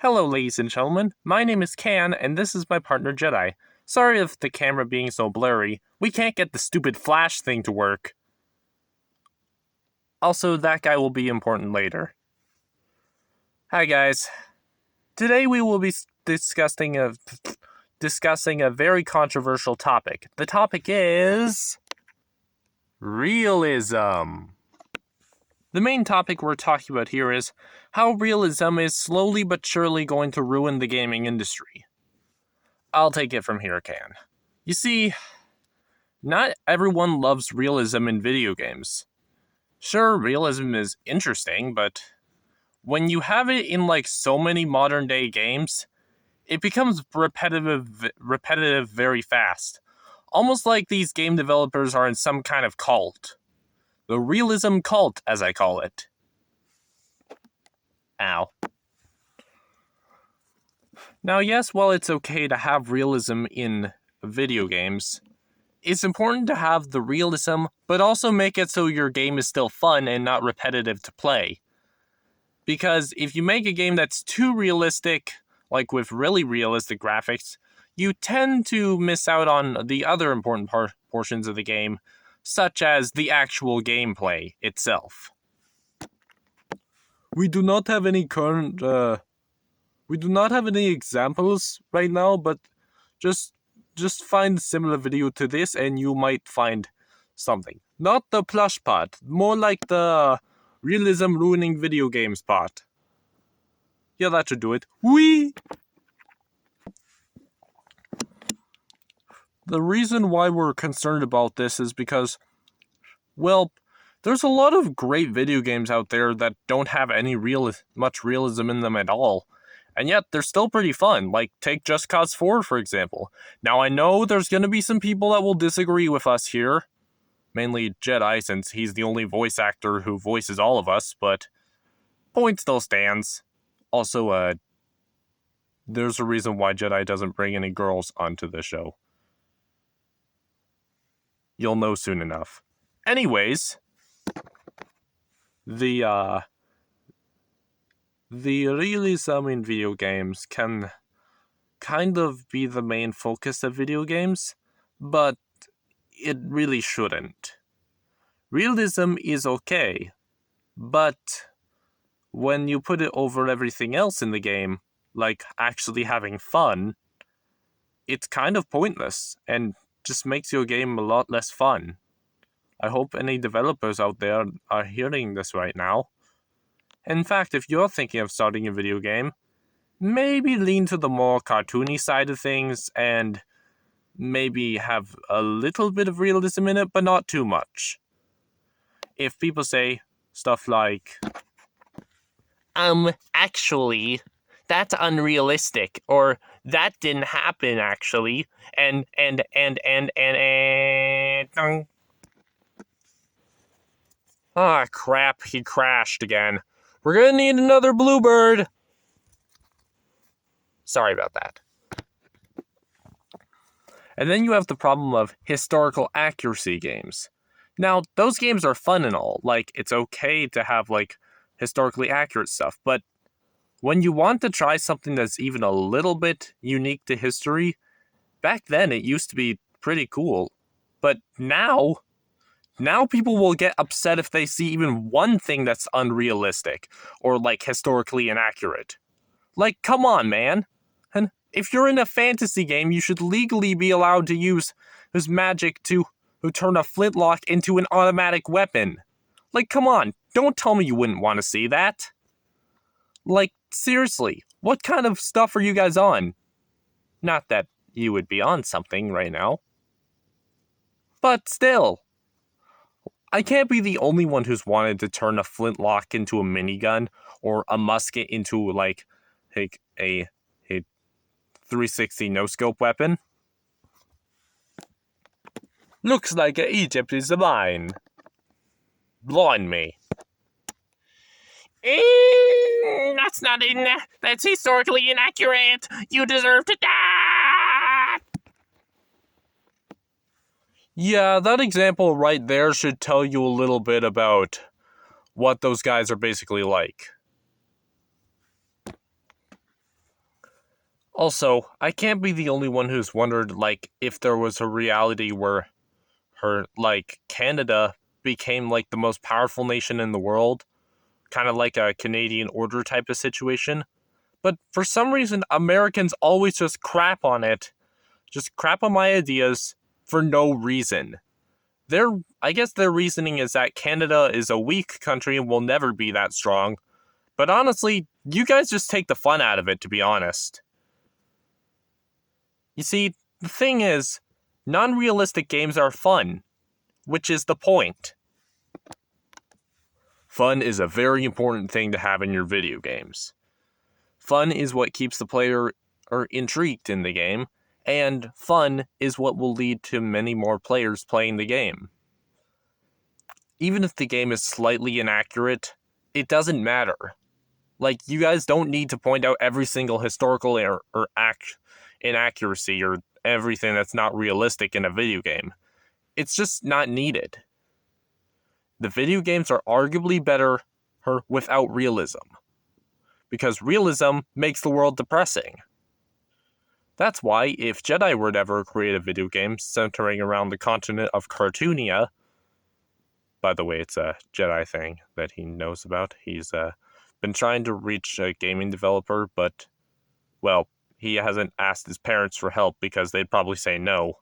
Hello, ladies and gentlemen. My name is Can, and this is my partner Jedi. Sorry if the camera being so blurry. We can't get the stupid flash thing to work. Also, that guy will be important later. Hi, guys. Today we will be discussing a very controversial topic. The topic is realism. The main topic we're talking about here is how realism is slowly but surely going to ruin the gaming industry. I'll take it from here, Can. You see, not everyone loves realism in video games. Sure, realism is interesting, but when you have it in so many modern day games, it becomes repetitive very fast. Almost like these game developers are in some kind of cult. The realism cult, as I call it. Ow. Now, yes, while it's okay to have realism in video games, it's important to have the realism, but also make it so your game is still fun and not repetitive to play. Because if you make a game that's too realistic, like with really realistic graphics, you tend to miss out on the other important portions of the game, such as the actual gameplay itself. We do not have any examples right now, but just find a similar video to this and you might find something. Not the plush part, more like the realism ruining video games part. Yeah, that should do it. Whee! The reason why we're concerned about this is because, well, there's a lot of great video games out there that don't have any much realism in them at all. And yet, they're still pretty fun, like take Just Cause 4, for example. Now, I know there's going to be some people that will disagree with us here. Mainly Jedi, since he's the only voice actor who voices all of us, but point still stands. Also, there's a reason why Jedi doesn't bring any girls onto the show. You'll know soon enough. Anyways, the realism in video games can kind of be the main focus of video games, but it really shouldn't. Realism is okay, but when you put it over everything else in the game, like actually having fun, it's kind of pointless and just makes your game a lot less fun. I hope any developers out there are hearing this right now. In fact, if you're thinking of starting a video game, maybe lean to the more cartoony side of things and maybe have a little bit of realism in it, but not too much. If people say stuff like, actually, that's unrealistic, or that didn't happen actually, and ah, crap, he crashed again. We're gonna need another bluebird. Sorry about that. And then you have the problem of historical accuracy games. Now, those games are fun and all. It's okay to have, historically accurate stuff. But when you want to try something that's even a little bit unique to history, back then it used to be pretty cool. But now people will get upset if they see even one thing that's unrealistic or, historically inaccurate. Come on, man. And if you're in a fantasy game, you should legally be allowed to use his magic to turn a flintlock into an automatic weapon. Come on, don't tell me you wouldn't want to see that. Seriously, what kind of stuff are you guys on? Not that you would be on something right now. But still, I can't be the only one who's wanted to turn a flintlock into a minigun or a musket into, a 360 no-scope weapon. Looks like Egypt is mine. Blind me. That's that's historically inaccurate. You deserve to die. Yeah, that example right there should tell you a little bit about what those guys are basically like. Also, I can't be the only one who's wondered, like, if there was a reality where Canada became, like, the most powerful nation in the world, kind of like a Canadian order type of situation. But for some reason, Americans always just crap on it, just crap on my ideas for no reason. I guess their reasoning is that Canada is a weak country and will never be that strong. But honestly, you guys just take the fun out of it, to be honest. You see, the thing is, non-realistic games are fun, which is the point. Fun is a very important thing to have in your video games. Fun is what keeps the player intrigued in the game, and fun is what will lead to many more players playing the game. Even if the game is slightly inaccurate, it doesn't matter. Like, you guys don't need to point out every single historical error or inaccuracy or everything that's not realistic in a video game. It's just not needed. The video games are arguably better without realism, because realism makes the world depressing. That's why, if Jedi were to ever create a video game centering around the continent of Cartoonia, by the way, it's a Jedi thing that he knows about. He's been trying to reach a gaming developer, but, well, he hasn't asked his parents for help because they'd probably say no.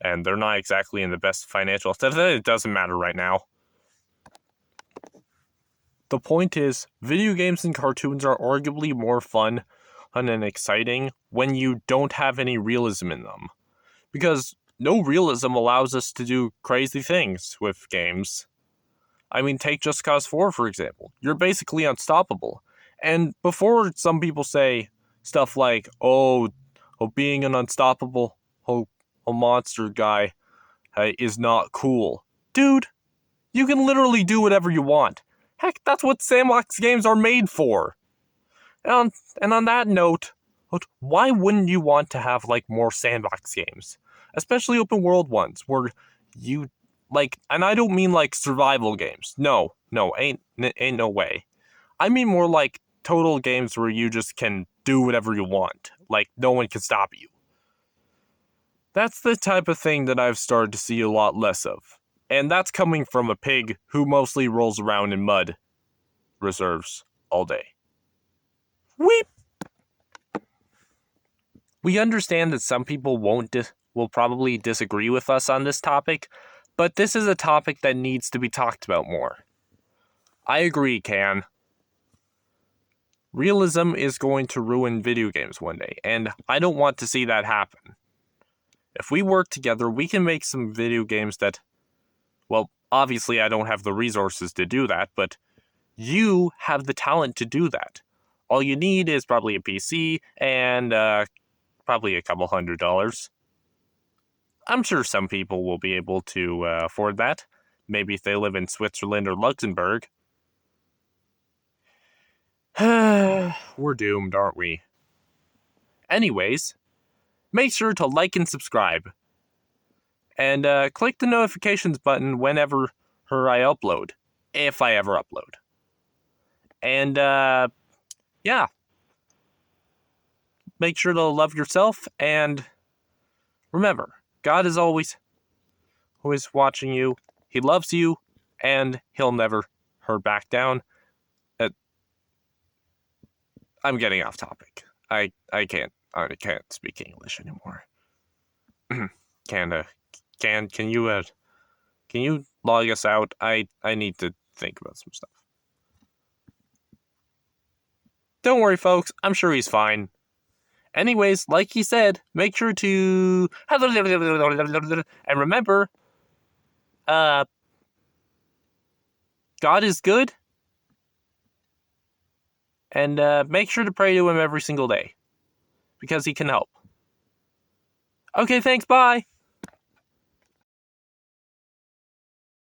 And they're not exactly in the best financial state. It doesn't matter right now. The point is, video games and cartoons are arguably more fun and exciting when you don't have any realism in them. Because no realism allows us to do crazy things with games. I mean, take Just Cause 4, for example. You're basically unstoppable. And before some people say stuff like, being an unstoppable monster guy is not cool. Dude, you can literally do whatever you want. Heck, that's what sandbox games are made for. And on that note, why wouldn't you want to have, like, more sandbox games? Especially open world ones, where you, like, and I don't mean, like, survival games. No, ain't no way. I mean more like total games where you just can do whatever you want. Like, no one can stop you. That's the type of thing that I've started to see a lot less of. And that's coming from a pig who mostly rolls around in mud reserves all day. Weep! We understand that some people will probably disagree with us on this topic, but this is a topic that needs to be talked about more. I agree, Can. Realism is going to ruin video games one day, and I don't want to see that happen. If we work together, we can make some video games that, well, obviously I don't have the resources to do that, but you have the talent to do that. All you need is probably a PC and probably a couple $100. I'm sure some people will be able to afford that. Maybe if they live in Switzerland or Luxembourg. We're doomed, aren't we? Anyways, make sure to like and subscribe. And click the notifications button whenever I upload. If I ever upload. And, yeah. Make sure to love yourself, and remember, God is always watching you. He loves you, and he'll never back down. I'm getting off topic. I can't speak English anymore. Can you log us out? I need to think about some stuff. Don't worry, folks. I'm sure he's fine. Anyways, like he said, make sure to and remember, God is good. And make sure to pray to him every single day, because he can help. Okay, thanks, bye!